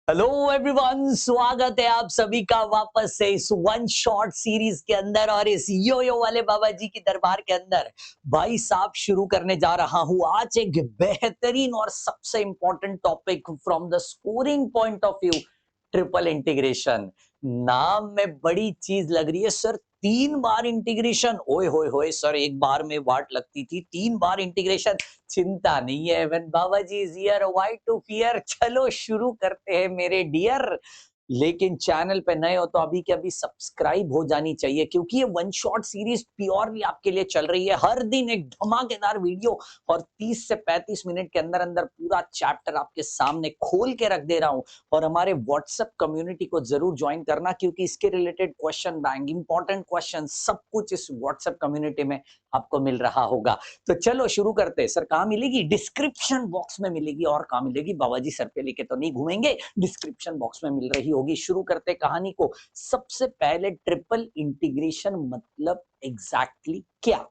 Hello everyone, स्वागत है आप सभी का वापस से इस वन शॉट सीरीज के अंदर और इस यो यो वाले बाबा जी की दरबार के अंदर भाई साहब शुरू करने जा रहा हूं आज एक बेहतरीन और सबसे important topic from the scoring point of view, triple integration. नाम में बड़ी चीज लग रही है सर, 3 बार इंटीग्रेशन। ओए होए होए सर, एक बार में वाट लगती थी, 3 बार इंटीग्रेशन। चिंता नहीं है, when Baba ji is here why to fear. चलो शुरू करते हैं मेरे डियर। लेकिन चैनल पे नए हो तो अभी के अभी सब्सक्राइब हो जानी चाहिए, क्योंकि ये वन शॉट सीरीज प्योरली आपके लिए चल रही है। हर दिन एक धमाकेदार वीडियो और 30 से 35 मिनट के अंदर अंदर पूरा चैप्टर आपके सामने खोल के रख दे रहा हूं। और हमारे व्हाट्सएप कम्युनिटी को जरूर ज्वाइन करना, क्योंकि इसके related question bank, important question, सब कुछ इस व्हाट्सएप कम्युनिटी में आपको मिल रहा होगा। तो चलो शुरू करते हैं। सर कहाँ मिलेगी? डिस्क्रिप्शन बॉक्स में मिलेगी। और कहाँ मिलेगी? बाबा जी सर पे लेके तो नहीं घूमेंगे, डिस्क्रिप्शन बॉक्स में मिल रही होगी। शुरू करते हैं कहानी को। सबसे पहले ट्रिपल इंटीग्रेशन मतलब एग्जैक्टली क्या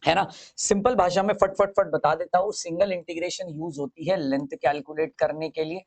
है ना? सिंपल भाषा में फट फट फट बता देता हूँ। सिंगल इंटीग्रेशन यूज होती है लेंथ कैलकुलेट करने के लिए,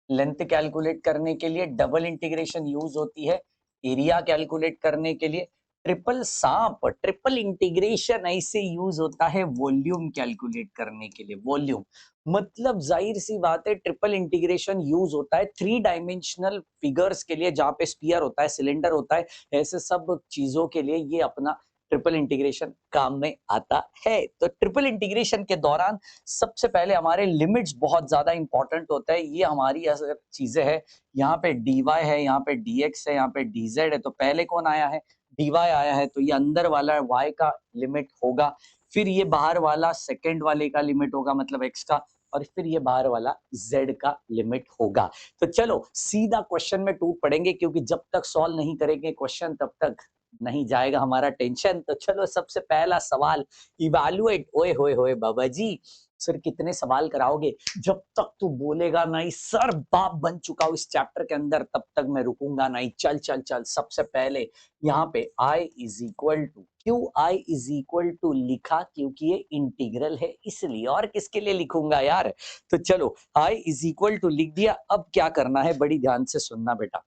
लेंथ कैलकुलेट करने के लिए। डबल इंटीग्रेशन यूज होती है एरिया कैलकुलेट करने के लिए। ट्रिपल सांप, ट्रिपल इंटीग्रेशन ऐसे यूज होता है वॉल्यूम कैलकुलेट करने के लिए। वॉल्यूम मतलब जाहिर सी बात है, ट्रिपल इंटीग्रेशन यूज होता है 3 डायमेंशनल फिगर्स के लिए, जहां पे स्पीयर होता है, सिलेंडर होता है, ऐसे सब चीजों के लिए ये अपना ट्रिपल इंटीग्रेशन काम में आता है। तो ट्रिपल इंटीग्रेशन के दौरान सबसे पहले हमारे लिमिट्स बहुत ज्यादा इंपॉर्टेंट होता है। ये हमारी अगर चीजें है, यहाँ पे dy है, यहाँ पे dx है, यहाँ पे dz है, तो पहले कौन आया है? dy आया है, तो ये अंदर वाला y का लिमिट होगा। फिर ये बाहर वाला सेकंड वाले का लिमिट होगा, मतलब x का। और फिर ये बाहर वाला z का लिमिट होगा। तो चलो सीधा क्वेश्चन में टूट पड़ेंगे, क्योंकि जब तक सॉल्व नहीं करेंगे क्वेश्चन तब तक नहीं जाएगा हमारा टेंशन। तो चलो सबसे पहला सवाल इवैल्यूएट। ओए होए होए बाबा जी, सर कितने सवाल कराओगे? जब तक तू बोलेगा नहीं सर बाप बन चुका हूं इस चैप्टर के अंदर, तब तक मैं रुकूंगा नहीं। चल चल चल, सबसे पहले यहाँ पे i इज इक्वल टू, क्यों i इज इक्वल टू लिखा? क्योंकि ये इंटीग्रल है इसलिए, और किसके लिए लिखूंगा यार? तो चलो i इज इक्वल टू लिख दिया। अब क्या करना है, बड़ी ध्यान से सुनना बेटा।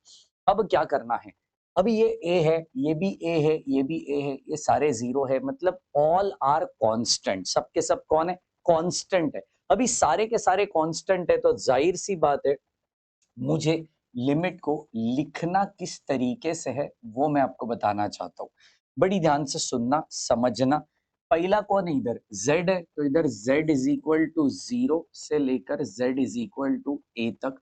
अब क्या करना है? अभी ये a है, ये भी a है, ये भी a है, ये सारे जीरो है, मतलब ऑल आर कांस्टेंट। सबके सब कौन है? कांस्टेंट है। अभी सारे के सारे कांस्टेंट है, तो जाहिर सी बात है मुझे लिमिट को लिखना किस तरीके से है वो मैं आपको बताना चाहता हूँ। बड़ी ध्यान से सुनना, समझना। पहला कौन है? इधर z है, तो इधर z इज इक्वल टू 0 से लेकर z is equal to a तक।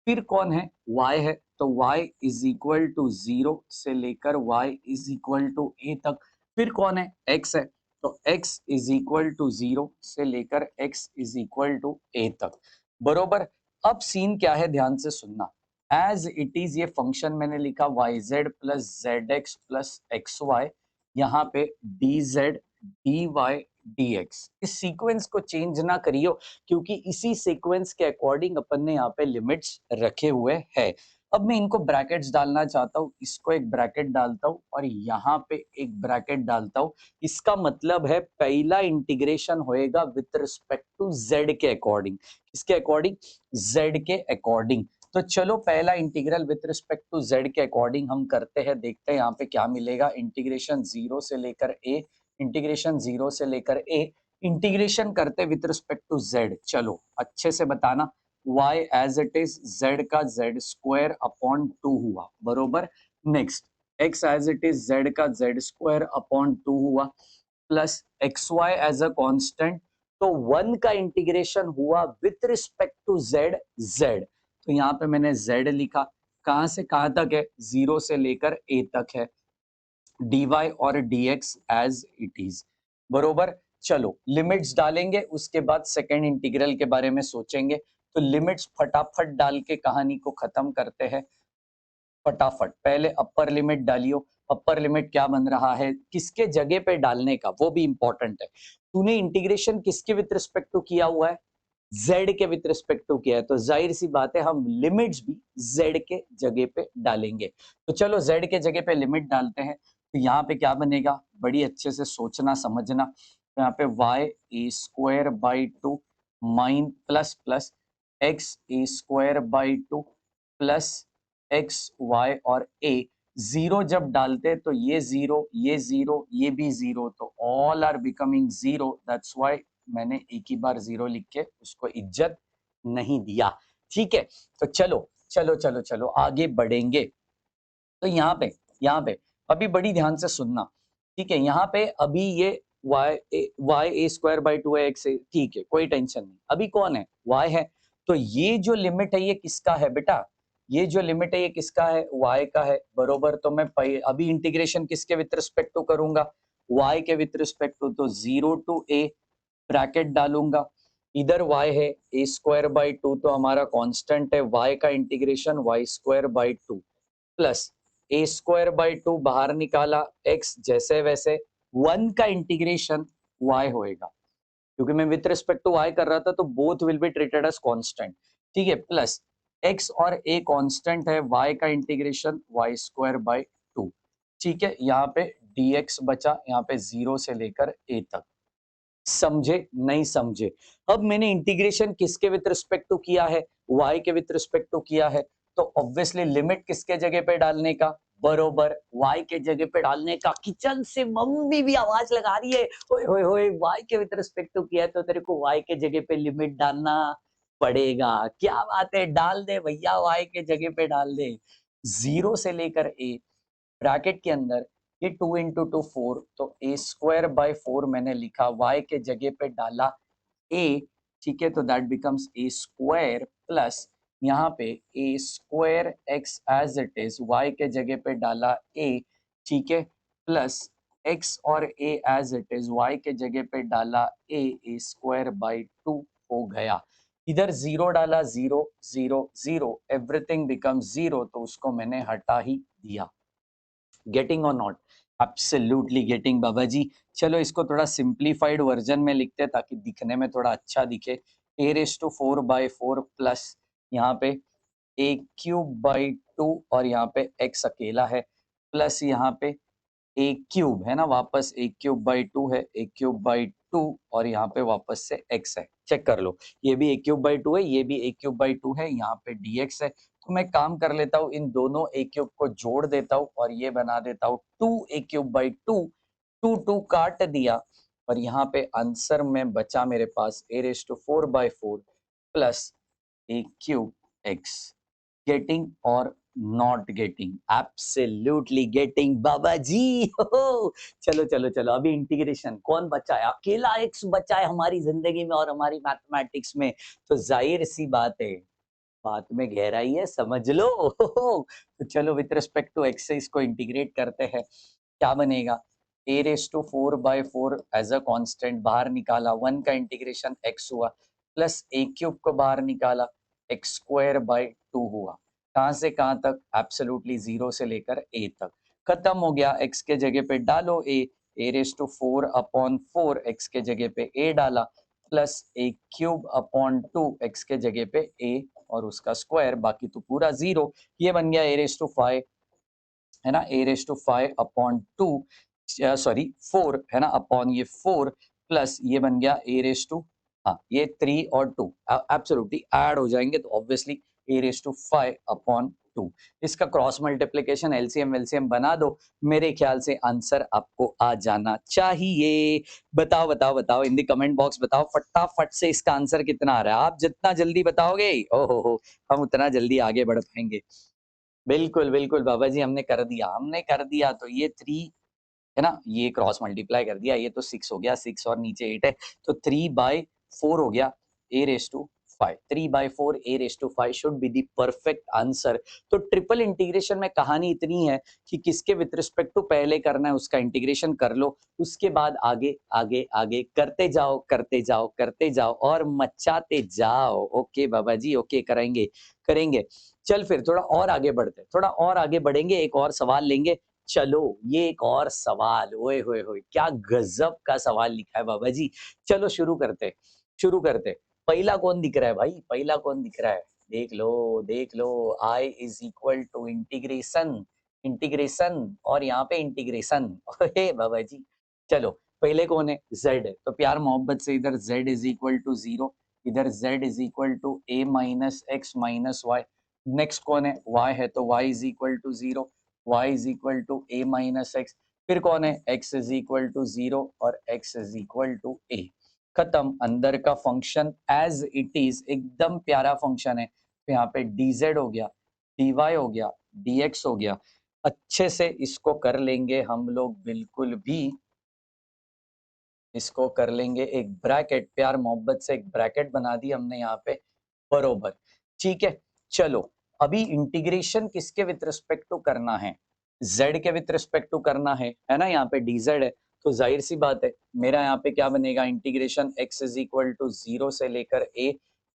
फिर कौन है? y है, तो y इज इक्वल टू 0 से लेकर y is equal to a तक। फिर कौन है? x है, तो x इज इक्वल टू 0 से लेकर x is equal to a तक। बरोबर। अब सीन क्या है, ध्यान से सुनना। एज इट इज ये फंक्शन मैंने लिखा yz plus zx plus xy, यहाँ पे dz dy dx। इस सीक्वेंस को चेंज ना करियो, क्योंकि इसी सीक्वेंस के अकॉर्डिंग अपन ने यहाँ पे लिमिट्स रखे हुए हैं। अब मैं इनको ब्रैकेट्स डालना चाहता हूँ, इसको एक ब्रैकेट डालता हूँ और यहाँ पे एक ब्रैकेट डालता हूँ। इसका मतलब है पहला इंटीग्रेशन होएगा विथ रिस्पेक्ट टू z के अकॉर्डिंग। किसके अकॉर्डिंग? z के अकॉर्डिंग। तो चलो पहला integral with respect to z के अकॉर्डिंग हम करते हैं, देखते हैं यहाँ पे क्या मिलेगा। इंटीग्रेशन 0 से लेकर a, इंटीग्रेशन 0 से लेकर a, इंटीग्रेशन करते विथ रिस्पेक्ट टू z। चलो अच्छे से बताना। y as it is, z का z स्क्वायर अपॉन 2 हुआ, बरोबर। Next x as it is, z का z स्क्वायर अपॉन 2 हुआ, plus xy as a constant. तो 1 का इंटीग्रेशन हुआ with respect to z, z। तो यहाँ पे मैंने z लिखा। कहां से कहां तक है? 0 से लेकर a तक है। dy और dx एज इट इज, बरोबर। चलो लिमिट्स डालेंगे, उसके बाद सेकेंड इंटीग्रल के बारे में सोचेंगे। तो लिमिट्स फटाफट डाल के कहानी को खत्म करते हैं। फटाफट पहले अपर लिमिट डालियो। अपर लिमिट क्या बन रहा है, किसके जगह पे डालने का वो भी इंपॉर्टेंट है। तूने इंटीग्रेशन किसके विथ रिस्पेक्ट टू किया हुआ है? z के विथ रिस्पेक्ट टू किया है, तो जाहिर सी बात है हम लिमिट्स भी z के जगह पे डालेंगे। तो चलो z के जगह पे लिमिट डालते हैं। तो यहाँ पे क्या बनेगा, बड़ी अच्छे से सोचना समझना। तो यहाँ पे y a square by 2 minus plus plus X A square by 2 plus X Y और ए, जीरो जब डालते तो ये जीरो, ये भी जीरो, तो all are becoming zero, that's why मैंने एक ही बार जीरो लिख के उसको इज्जत नहीं दिया। ठीक है, तो चलो चलो चलो चलो आगे बढ़ेंगे। तो यहाँ पे अभी बड़ी ध्यान से सुनना, ठीक है। यहाँ पे अभी ये वाई ए स्क्वायर बाई 2 है, एक्स, ठीक है, कोई टेंशन नहीं। अभी कौन है, वाई है। तो ये जो लिमिट है ये किसका है बेटा, ये जो लिमिट है ये किसका है, वाई का है, बरोबर। तो मैं अभी इंटीग्रेशन किसके विथ रिस्पेक्ट टू करूंगा, वाई के विथ रिस्पेक्ट टू, तो 0 टू ए, ब्रैकेट डालूंगा, इधर y है ए स्क्वायर बाई 2, तो हमारा कांस्टेंट है y का इंटीग्रेशन वाई स्क्वायर बाई 2 प्लस ए स्क्वायर बाई 2 बाहर निकाला, x जैसे वैसे, 1 का इंटीग्रेशन y होएगा, क्योंकि मैं विथ रिस्पेक्ट टू y कर रहा था, तो both will be treated as constant, ठीक है। प्लस x और a कांस्टेंट है, y का इंटीग्रेशन वाई स्क्वायर बाई 2, ठीक है। यहाँ पे dx बचा, यहाँ पे 0 से लेकर a तक। समझे नहीं समझे, अब मैंने इंटीग्रेशन किसके विथ रिस्पेक्ट टू किया है, y के विथ रिस्पेक्ट टू किया है, तो ऑब्वियसली लिमिट किसके जगह पे डालने का, बरोबर y के जगह पे डालने का। किचन से मम्मी भी आवाज लगा रही है, ओए होए होए, y के विथ रिस्पेक्ट टू किया है तो तेरे को y के जगह पे लिमिट डालना पड़ेगा। क्या बात है, डाल दे भैया, y के जगह पे डाल दे, 0 से लेकर a, ब्रैकेट के अंदर ये 2 इंटू 2 4, तो ए स्क्वायर बाय 4 मैंने लिखा, y के जगह पे डाला a, ठीक है, तो that becomes a square plus यहाँ पे a square x as it is, y के जगह पे डाला a, ठीक है, प्लस x और a as it is, y के जगह पे डाला ए स्क्वायर बाई 2 हो गया। इधर जीरो डाला, zero zero zero, everything become zero, तो उसको मैंने हटा ही दिया। गेटिंग और नॉट, एब्सोल्युटली गेटिंग बाबा जी। चलो इसको थोड़ा सिंप्लीफाइड वर्जन में लिखते हैं ताकि दिखने में थोड़ा अच्छा दिखे। ए रेस टू 4/4 प्लस यहाँ पे ए क्यूब बाई 2 और यहाँ पे एक्स अकेला है, प्लस यहाँ पे ए क्यूब है ना, वापस ए क्यूब बाई 2 है, ए क्यूब बाई 2 और यहाँ पे वापस से एक्स है। चेक कर लो, ये भी ए क्यूब बाई 2 है, ये भी ए क्यूब बाई 2 है, यहाँ पे dx है। तो मैं काम कर लेता हूँ, इन दोनों ए क्यूब को जोड़ देता हूँ और ये बना देता हूँ 2 ए क्यूब बाई 2, 2 2 काट दिया और यहाँ पे आंसर में बचा मेरे पास a raise to 4/4 plus a cube x. Getting और नॉट गेटिंग, एब्सोल्युटली गेटिंग बाबा जी। हो चलो चलो चलो, अभी इंटीग्रेशन कौन बचा है, अकेला एक्स बचा है हमारी जिंदगी में और हमारी मैथमेटिक्स में, तो जाहिर सी बात है, बात में गहराई है, समझ लो। तो चलो विथ रिस्पेक्ट टू एक्स से इसको इंटीग्रेट करते हैं, क्या बनेगा, a raise to 4/4 as a constant बाहर निकाला, 1 का इंटीग्रेशन एक्स हुआ, प्लस ए क्यूब को बाहर निकाला, एक्स स्क्वायर बाई 2 हुआ। कहाँ से कहाँ तक, एब्सोल्युटली 0 से लेकर a तक। खत्म हो गया, x के जगह पे डालो ए रेस टू 4/4, x के जगह पे a डाला, plus a cube upon 2, x के जगह पे a और उसका स्क्वायर, बाकी तो पूरा 0। ये बन गया ए रेस टू 5, है ना, ए रेस टू 5/2, सॉरी 4 है ना, अपॉन ये 4 प्लस ये बन गया ए रेस टू, हाँ ये 3 और 2 एब्सोल्युटली ऐड हो जाएंगे, तो ऑब्वियसली ए रेस टू 5/2। इसका क्रॉस मल्टीप्लिकेशन एलसीएम वेलसीएम बना दो, मेरे ख्याल से आंसर आपको आ जाना चाहिए। बताओ बताओ बताओ, इन द कमेंट बॉक्स बताओ फटाफट से इसका आंसर कितना आ रहा है। आप जितना जल्दी बताओगे ओहो हो, हम उतना जल्दी आगे बढ़ पाएंगे। बिल्कुल बिल्कुल बाबा जी, हमने कर दिया, तो ये 3 है ना, ये क्रॉस मल्टीप्लाई कर दिया, ये तो 6 हो गया, 6 और नीचे 8 है, तो 3/4 हो गया a raise to 5, 3/4 a raise to 5 should be the perfect answer. तो ट्रिपल इंटीग्रेशन में कहानी इतनी है कि किसके विथ रिस्पेक्ट टू पहले करना है उसका इंटीग्रेशन कर लो, उसके बाद आगे आगे आगे करते जाओ करते जाओ करते जाओ और मचाते जाओ। ओके बाबा जी, ओके, करेंगे करेंगे। चल फिर थोड़ा और आगे बढ़ते, थोड़ा और आगे बढ़ेंगे, एक और सवाल लेंगे। चलो ये एक और सवाल, ओए होए होए, क्या गजब का सवाल लिखा है बाबा जी। चलो शुरू करते शुरू करते। पहला कौन दिख रहा है भाई, पहला कौन दिख रहा है, देख लो, I is equal to integration, integration और यहाँ पे इंटीग्रेशन। ओए बाबा जी, चलो पहले कौन है, z है, तो प्यार मोहब्बत से इधर z इज इक्वल टू 0, इधर z is equal to a minus x minus Y. Next कौन है, y है, तो y is equal to 0, y is equal to a minus X. फिर कौन है, x इज इक्वल टू 0 और x is equal to a। खत्म। अंदर का फंक्शन एज इट इज एकदम प्यारा फंक्शन है। तो यहाँ पे dz हो गया, dy हो गया, dx हो गया। अच्छे से इसको कर लेंगे हम लोग, बिल्कुल भी इसको कर लेंगे एक ब्रैकेट, प्यार मोहब्बत से एक ब्रैकेट बना दी हमने यहाँ पे, बरोबर। ठीक है, चलो अभी इंटीग्रेशन किसके विथ रिस्पेक्ट टू करना है, z के विथ रिस्पेक्ट टू करना है ना। यहाँ पे dz है, तो जाहिर सी बात है मेरा यहाँ पे क्या बनेगा, integration x is equal to 0 से लेकर a,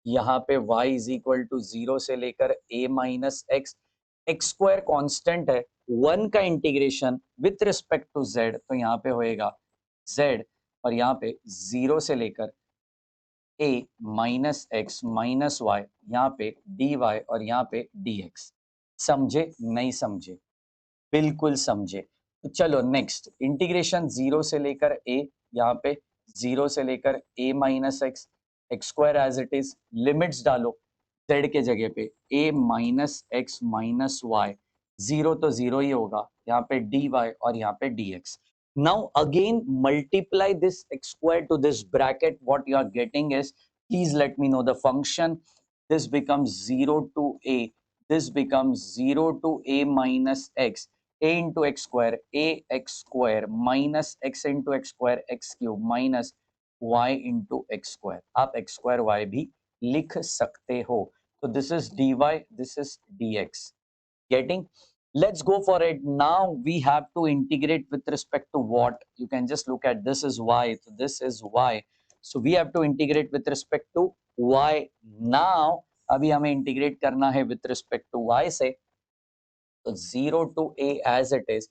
यहाँ पे y इज इक्वल टू 0 से लेकर a minus X. X square constant है, 1 का integration with respect to z, तो यहाँ पे होएगा z, और यहाँ पे 0 से लेकर a minus x minus Y, यहाँ पे dy और यहाँ पे dx। समझे नहीं समझे, बिल्कुल समझे। तो चलो नेक्स्ट, इंटीग्रेशन 0 से लेकर a, यहाँ पे 0 से लेकर a minus X, X square as it is, limits डालो z के जगह पे a minus x minus Y, 0 तो 0 ही होगा, यहाँ पे dy और यहाँ पे dx। Now again multiply this x square to this bracket. What you are getting is, please let me know the function. This becomes 0 to a. This becomes 0 to a minus x. A into x square minus x into x square x cube minus y into x square. आप x square y भी लिख सकते हो. So this is dy, this is dx. Getting? Let's go for it. Now we have to integrate with respect to what? You can just look at, this is y, so this is y. So we have to integrate with respect to y. Now अभी हमें integrate करना है with respect to y से, तो 0 to a as it is।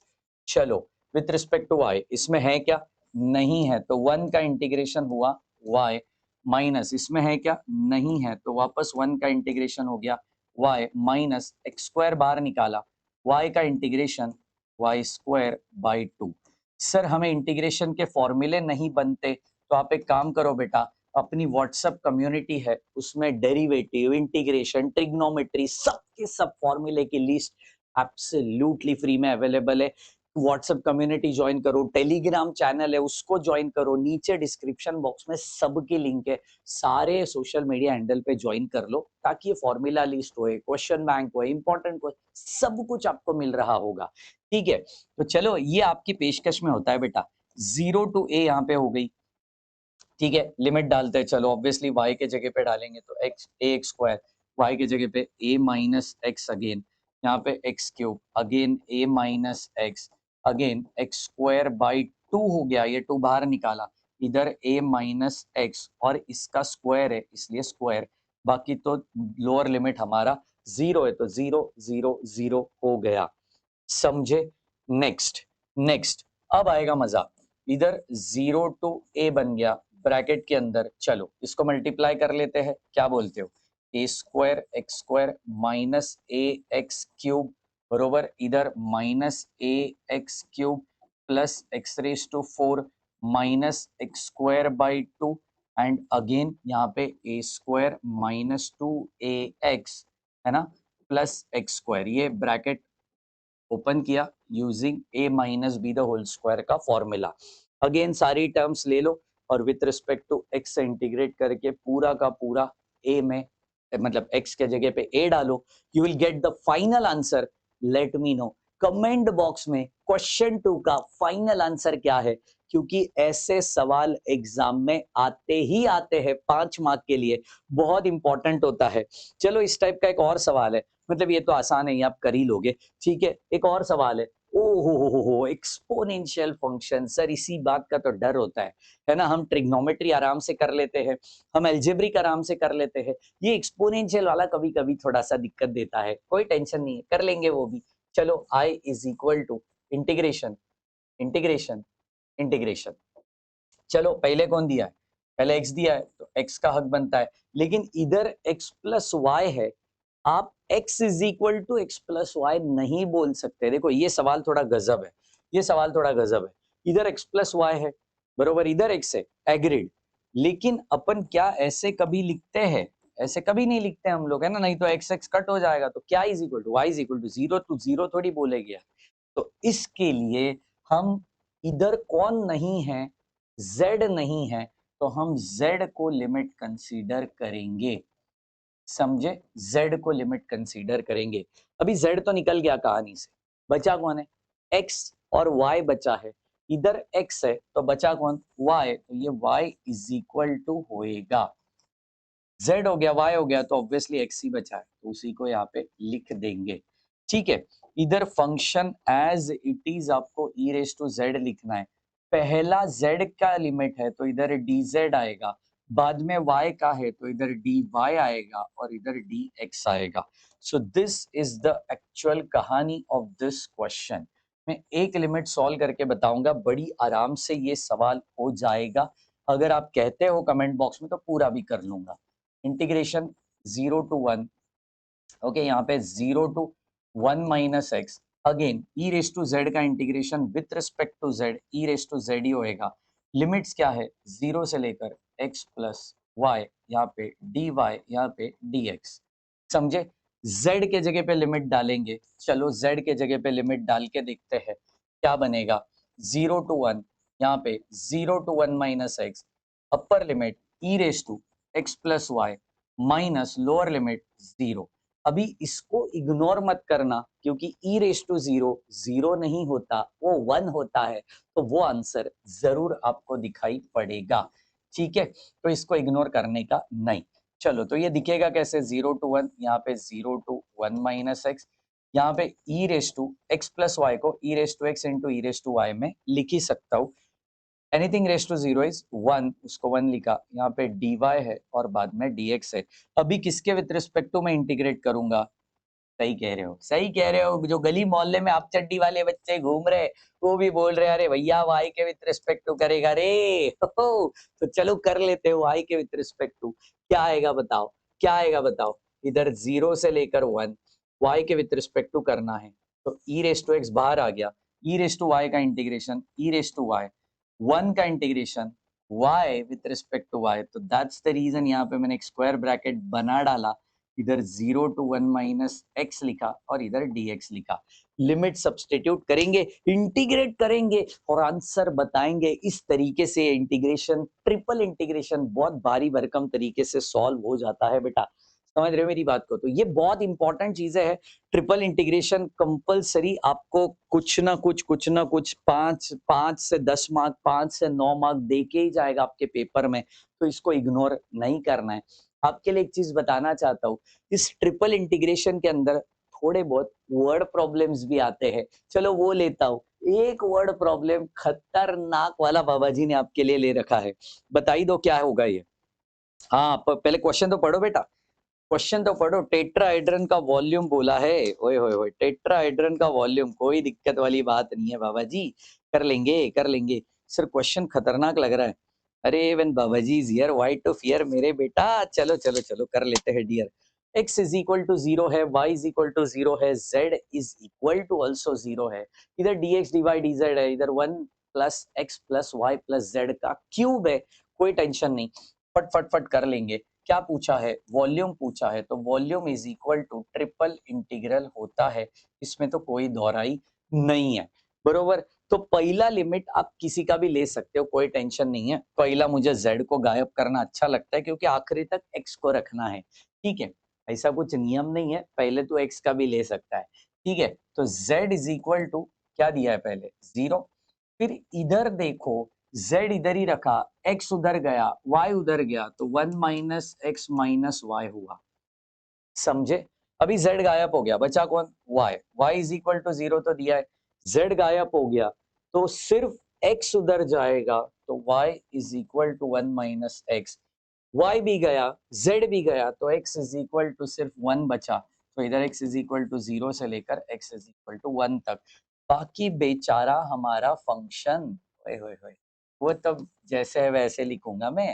चलो with respect to y, इसमें है क्या, नहीं है, तो 1 का इंटीग्रेशन हुआ y, माइनस इसमें है क्या, नहीं है, तो वापस 1 का इंटीग्रेशन हो गया y, माइनस एक्स स्क्वायर बाहर निकाला, y का integration y square by 2। Sir हमें इंटीग्रेशन के फॉर्मूले नहीं बनते, तो आप एक काम करो बेटा, अपनी व्हाट्सएप कम्युनिटी है, उसमें डेरिवेटिव, इंटीग्रेशन, ट्रिग्नोमेट्री, सब के सब फॉर्मूले की लिस्ट एब्सोल्युटली फ्री में अवेलेबल है। व्हाट्सएप कम्युनिटी ज्वाइन करो, टेलीग्राम चैनल है उसको ज्वाइन करो, नीचे डिस्क्रिप्शन बॉक्स में सबकी लिंक है, सारे सोशल मीडिया हैंडल पे ज्वाइन कर लो, ताकि ये फॉर्मूला लिस्ट होए, क्वेश्चन बैंक होए, इंपॉर्टेंट सब कुछ आपको मिल रहा होगा। ठीक है, तो चलो ये आपकी पेशकश में होता है बेटा। 0 to a यहाँ पे हो गई, ठीक है, लिमिट डालते हैं। चलो ऑब्वियसली y के जगह पे डालेंगे तो x a x square, y के जगह पे a माइनस एक्स, अगेन यहाँ पे x cube, again a minus x, again x square by 2 हो गया, ये 2 बाहर निकाला, इधर a माइनस एक्स और इसका स्क्वायर है इसलिए स्क्वायर, बाकी तो लोअर लिमिट हमारा 0 है, तो 0 0 0 हो गया। समझे? नेक्स्ट, नेक्स्ट अब आएगा मजा। इधर 0 to a बन गया ब्रैकेट के अंदर, चलो इसको मल्टीप्लाई कर लेते हैं, क्या बोलते हो, a square X square minus A X cube, बरोबर, इधर minus A X cube plus X raise to 4 minus X square by 2, and again यहाँ पे a स्क्वायर माइनस 2ax है ना, प्लस एक्स स्क्वायर, ये ब्रैकेट ओपन किया using a minus B the whole square का फॉर्मूला। अगेन सारी terms ले लो और विथ रिस्पेक्ट टू x से इंटीग्रेट करके पूरा का पूरा a में, मतलब x के जगह पे a डालो, you will get the final answer. Let me know comment box में क्वेश्चन 2 का फाइनल आंसर क्या है, क्योंकि ऐसे सवाल एग्जाम में आते ही आते हैं 5 मार्क के लिए, बहुत इंपॉर्टेंट होता है। चलो इस टाइप का एक और सवाल है, मतलब ये तो आसान है, ये आप कर ही लोगे। ठीक है, एक और सवाल है, ओ हो एक्सपोनेंशियल फंक्शन, सर इसी बात का तो डर होता है ना, हम ट्रिग्नोमेट्री आराम से कर लेते हैं, हम एल्जेब्रिक आराम से कर लेते हैं, ये एक्सपोनेंशियल वाला कभी कभी थोड़ा सा दिक्कत देता है, कोई टेंशन नहीं है, कर लेंगे वो भी। चलो i is equal to integration integration integration, चलो पहले कौन दिया है, पहले x दिया है तो x का हक बनता है, लेकिन इधर x प्लस वाई है, आप x is equal to X plus Y नहीं बोल सकते। देखो ये सवाल थोड़ा गजब है, ये सवाल थोड़ा गजब है, इधर x प्लस वाई है, बरोबर, इधर x है, एग्रीड, लेकिन अपन क्या ऐसे कभी लिखते हैं? ऐसे कभी नहीं लिखते हम लोग, है ना? नहीं तो एक्स एक्स कट हो जाएगा, तो क्या is equal to Y is equal to zero थोड़ी बोलेगे यार। तो इसके लिए हम इधर कौन नहीं है, z नहीं है, तो हम z को लिमिट कंसीडर करेंगे। समझे? z को लिमिट कंसीडर करेंगे। अभी z तो निकल गया कहानी से, बचा कौन है? x और y बचा है। इधर x है तो बचा कौन? y, तो ये y इज इक्वल टू होएगा, z हो गया y हो गया तो ऑब्वियसली x ही बचा है, तो उसी को यहाँ पे लिख देंगे। ठीक है, इधर फंक्शन एज इट इज आपको e रेस टू z लिखना है। पहला z का लिमिट है तो इधर dz आएगा, बाद में y का है तो इधर dy आएगा और इधर dx आएगा। So this is the actual कहानी ऑफ दिस क्वेश्चन। मैं एक लिमिट सॉल्व करके बताऊंगा, बड़ी आराम से ये सवाल हो जाएगा। अगर आप कहते हो कमेंट बॉक्स में तो पूरा भी कर लूंगा। इंटीग्रेशन 0 to 1, ओके, यहाँ पे 0 to 1 minus x, again e raise to z का integration with respect to z e raise to z ही होएगा। लिमिट्स क्या है? 0 से लेकर x प्लस वाई, यहाँ पे dy, यहाँ पे dx। समझे? z के जगह पे लिमिट डालेंगे, चलो z के जगह पे लिमिट डाल के देखते हैं क्या बनेगा। 0 to 1, यहाँ पे 0 to 1 minus X, upper limit E raise to X plus Y minus lower limit 0। अभी इसको इग्नोर मत करना, क्योंकि e raise to zero zero नहीं होता, वो 1 होता है, तो वो आंसर जरूर आपको दिखाई पड़ेगा। ठीक है, तो इसको इग्नोर करने का नहीं। चलो, तो ये दिखेगा कैसे? 0 to 1, यहाँ पे 0 to 1 माइनस एक्स, यहाँ पे e raise to X plus Y को e raise to X into E raise to Y में लिख ही सकता हूँ। Anything raise to zero is 1, उसको 1 लिखा, यहाँ पे dy है और बाद में dx है। अभी किसके विद रिस्पेक्ट टू मैं इंटीग्रेट करूंगा? सही कह रहे हो, सही कह रहे हो। जो गली मोहल्ले में आप चड्डी वाले बच्चे घूम रहे, वो भी बोल रहे अरे भैया वाई के विद रिस्पेक्ट टू करेगा रे। तो चलो कर लेते हो वाई के विद रिस्पेक्ट टू। क्या आएगा बताओ, क्या आएगा बताओ? इधर 0 से लेकर 1 वाई के विद रिस्पेक्ट टू करना है, तो ई रेस टू एक्स बाहर आ गया, ई रेस टू वाई का integration E raise to Y, 1 का integration y with respect to y, तो दैट्स द रीजन यहाँ पे मैंने एक स्क्वायर ब्रैकेट बना डाला, इधर 0 to 1 माइनस एक्स लिखा और इधर dx लिखा। लिमिट सब्स्टिट्यूट करेंगे, इंटीग्रेट करेंगे और आंसर बताएंगे। इस तरीके से इंटीग्रेशन, ट्रिपल इंटीग्रेशन बहुत भारी भरकम तरीके से सॉल्व हो जाता है बेटा। समझ रहे हो मेरी बात को? तो ये बहुत इंपॉर्टेंट चीजें है। ट्रिपल इंटीग्रेशन कंपलसरी आपको कुछ ना कुछ 5 से 10 मार्क, 5 से 9 मार्क दे के ही जाएगा आपके पेपर में, तो इसको इग्नोर नहीं करना है। आपके लिए एक चीज बताना चाहता हूँ, इस ट्रिपल इंटीग्रेशन के अंदर थोड़े बहुत वर्ड प्रॉब्लम्स भी आते हैं। चलो वो लेता हूँ। एक वर्ड प्रॉब्लम खतरनाक वाला बाबा जी ने आपके लिए ले रखा है, बताई दो क्या होगा ये। हाँ, पहले क्वेश्चन तो पढ़ो बेटा, क्वेश्चन तो पढ़ो। टेट्राहेड्रन का वॉल्यूम बोला है, ओए होए होए, टेट्राहेड्रन का वॉल्यूम, कोई दिक्कत वाली बात नहीं है बाबा जी, कर लेंगे कर लेंगे। सर क्वेश्चन खतरनाक लग रहा है। अरे when Baba ji is here why to fear मेरे बेटा, चलो चलो चलो कर लेते हैं dear. x is equal to 0 है, y इज इक्वल टू 0 है, z is equal to also 0 है, इधर dx dy dz है, इधर 1 plus x plus Y plus Z का क्यूब है। कोई टेंशन नहीं, फट फट फट कर लेंगे। क्या पूछा है? वॉल्यूम पूछा है, तो volume is equal to triple integral होता है, इसमें तो कोई दोहराई नहीं है, बरोबर। तो पहला लिमिट आप किसी का भी ले सकते हो, कोई टेंशन नहीं है। पहला मुझे z को गायब करना अच्छा लगता है, क्योंकि आखिरी तक x को रखना है, ठीक है। ऐसा कुछ नियम नहीं है, पहले तो x का भी ले सकता है, ठीक है। तो z इज इक्वल टू क्या दिया है? पहले 0, फिर इधर देखो z इधर ही रखा, x उधर गया, y उधर गया, तो 1 माइनस एक्स माइनस वाई हुआ। समझे? अभी z गायब हो गया, बचा कौन? y, y is equal to 0 तो दिया है, z गायब हो गया तो सिर्फ x उधर जाएगा, तो y is equal to 1 minus X, y भी गया, z भी गया, तो x इज इक्वल टू सिर्फ 1 बचा, तो इधर x इज इक्वल टू 0 से लेकर x इज इक्वल टू 1 तक। बाकी बेचारा हमारा फंक्शन, ओए होए होए, वो तब जैसे है वैसे लिखूंगा मैं।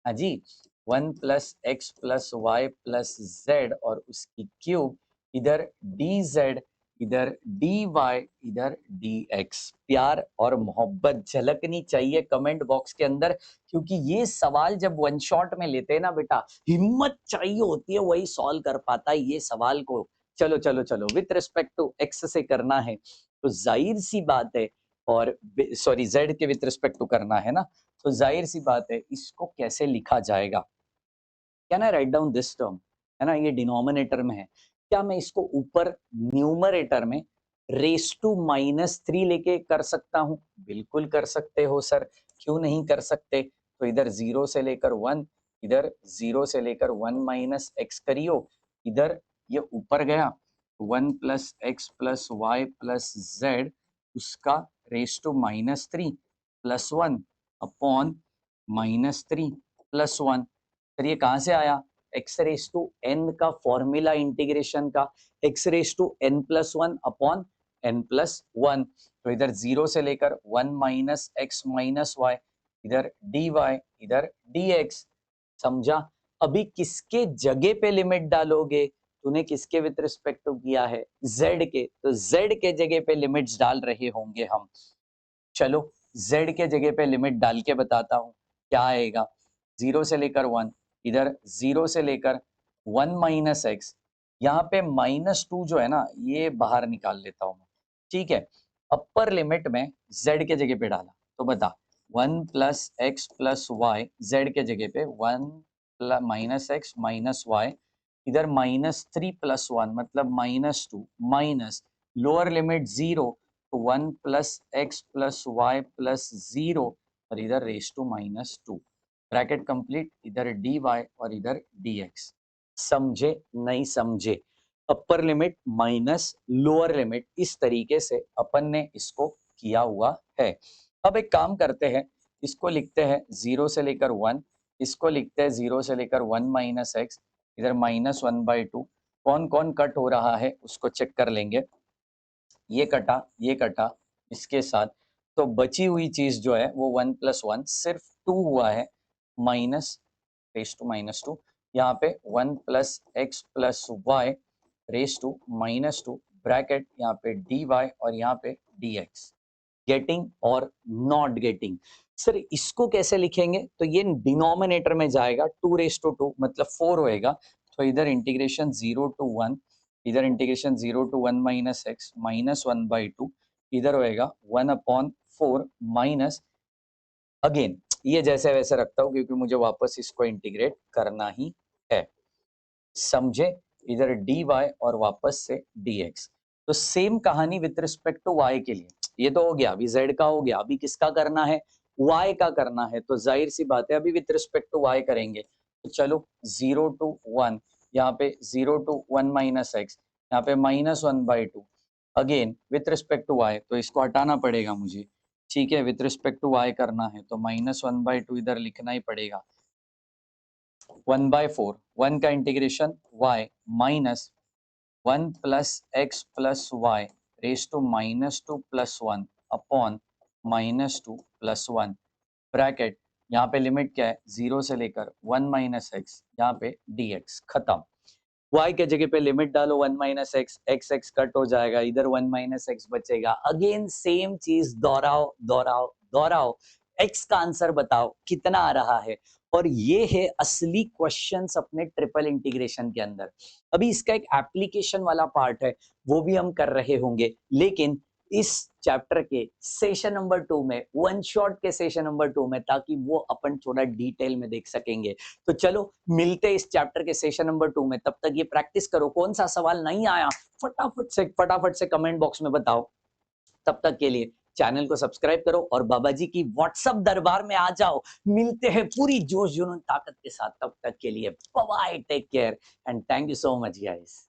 हाँ जी, 1 plus x plus Y plus Z और उसकी क्यूब, इधर डी जेड इधर dy, इधर dx। प्यार और मोहब्बत झलकनी चाहिए कमेंट बॉक्स के अंदर, क्योंकि ये सवाल जब वन शॉट में लेते हैं ना बेटा, हिम्मत चाहिए होती है, वही सॉल्व कर पाता है ये सवाल को। चलो चलो चलो, विथ रिस्पेक्ट टू x से करना है तो जाहिर सी बात है, और सॉरी z के विथ रिस्पेक्ट टू करना है ना, तो जाहिर सी बात है इसको कैसे लिखा जाएगा। Can I write down this term, है ना, ये डिनोमिनेटर में है, क्या मैं इसको ऊपर न्यूमरेटर में रेस टू -3 लेके कर सकता हूं? बिल्कुल कर सकते हो सर, क्यों नहीं कर सकते। तो इधर 0 से लेकर 1, इधर 0 से लेकर 1 माइनस एक्स करियो, इधर ये ऊपर गया 1 plus x plus Y plus z, उसका raise to -3 plus 1 upon -3 plus 1। फिर ये कहां से आया? एक्स रेस टू एन का फॉर्मूला इंटीग्रेशन का, x raise to n plus 1 upon n plus 1। तो इधर 0 से लेकर 1 माइनस एक्स माइनस वाई, इधर डी वाई, इधर डी एक्स। समझा? अभी किसके जगह पे लिमिट डालोगे? तूने किसके विद रिस्पेक्ट टू किया है? z के, तो z के जगह पे लिमिट्स डाल रहे होंगे हम। चलो z के जगह पे लिमिट डाल के बताता हूँ क्या आएगा। 0 से लेकर 1, इधर 0 से लेकर 1 माइनस एक्स, यहाँ पे -2 जो है ना ये बाहर निकाल लेता हूँ मैं, ठीक है। अपर लिमिट में z के जगह पे डाला तो बता 1 plus x plus Y, Z के जगह पे 1 माइनस एक्स माइनस वाई, इधर -3 प्लस 1 मतलब -2 माइनस लोअर लिमिट 0, तो 1 plus x plus Y plus 0 और इधर रेस टू -2, ब्रैकेट कंप्लीट, इधर dy और इधर dx। समझे नहीं समझे? Upper limit minus lower limit, इस तरीके से अपन ने इसको किया हुआ है। अब एक काम करते हैं, इसको लिखते हैं 0 से लेकर 1, इसको लिखते हैं 0 से लेकर 1 माइनस एक्स, इधर -1/2। कौन कौन कट हो रहा है उसको चेक कर लेंगे। ये कटा इसके साथ, तो बची हुई चीज जो है वो 1 प्लस 1 सिर्फ 2 हुआ है, माइनस रेस टू -2, यहाँ पे 1 plus x plus Y raise to -2, bracket यहाँ पे dy और यहाँ पे dx। गेटिंग और नॉट गेटिंग, सर इसको कैसे लिखेंगे? तो ये डिनोमिनेटर में जाएगा, 2 मतलब 4 होएगा, तो इधर इंटीग्रेशन 0 to 1, इधर integration 0 to 1 minus x minus 1/2, इधर होएगा 1/4 माइनस, अगेन ये जैसे वैसे रखता हूँ क्योंकि मुझे वापस इसको इंटीग्रेट करना ही है। समझे? इधर dy और वापस से dx। तो सेम कहानी विथ रिस्पेक्ट टू y के लिए, ये तो हो गया, अभी z का हो गया, अभी किसका करना है? y का करना है, तो जाहिर सी बात है अभी विथ रिस्पेक्ट टू y करेंगे। तो चलो 0 to 1, यहाँ पे 0 to 1 माइनस एक्स, यहाँ पे -1/2, again with respect to y, तो इसको हटाना पड़ेगा मुझे, ठीक है। विथ रिस्पेक्ट टू y करना है तो -1/2 इधर लिखना ही पड़ेगा, 1/4, 1 का integration y minus 1 plus x plus Y raise to -2 plus 1 upon -2 plus 1, bracket यहाँ पे लिमिट क्या है 0 से लेकर 1 माइनस एक्स, यहाँ पे dx। खत्म। y के जगह पे लिमिट डालो 1 minus X, x x cut हो जाएगा, इधर 1 माइनस एक्स बचेगा। अगेन सेम चीज दोहराओ दोहराओ दोहराओ, x का आंसर बताओ कितना आ रहा है। और ये है असली क्वेश्चंस अपने ट्रिपल इंटीग्रेशन के अंदर। अभी इसका एक एप्लीकेशन वाला पार्ट है, वो भी हम कर रहे होंगे, लेकिन इस चैप्टर के सेशन नंबर 2 में, वन शॉट के सेशन नंबर 2 में, ताकि वो अपन थोड़ा डिटेल में देख सकेंगे। तो चलो मिलते हैं इस चैप्टर के सेशन नंबर 2 में, तब तक ये प्रैक्टिस करो। कौन सा सवाल नहीं आया फटाफट से कमेंट बॉक्स में बताओ। तब तक के लिए चैनल को सब्सक्राइब करो और बाबा जी की व्हाट्सएप दरबार में आ जाओ। मिलते हैं पूरी जोश जुनून ताकत के साथ, तब तक के लिए bye bye, take care and thank you so much guys.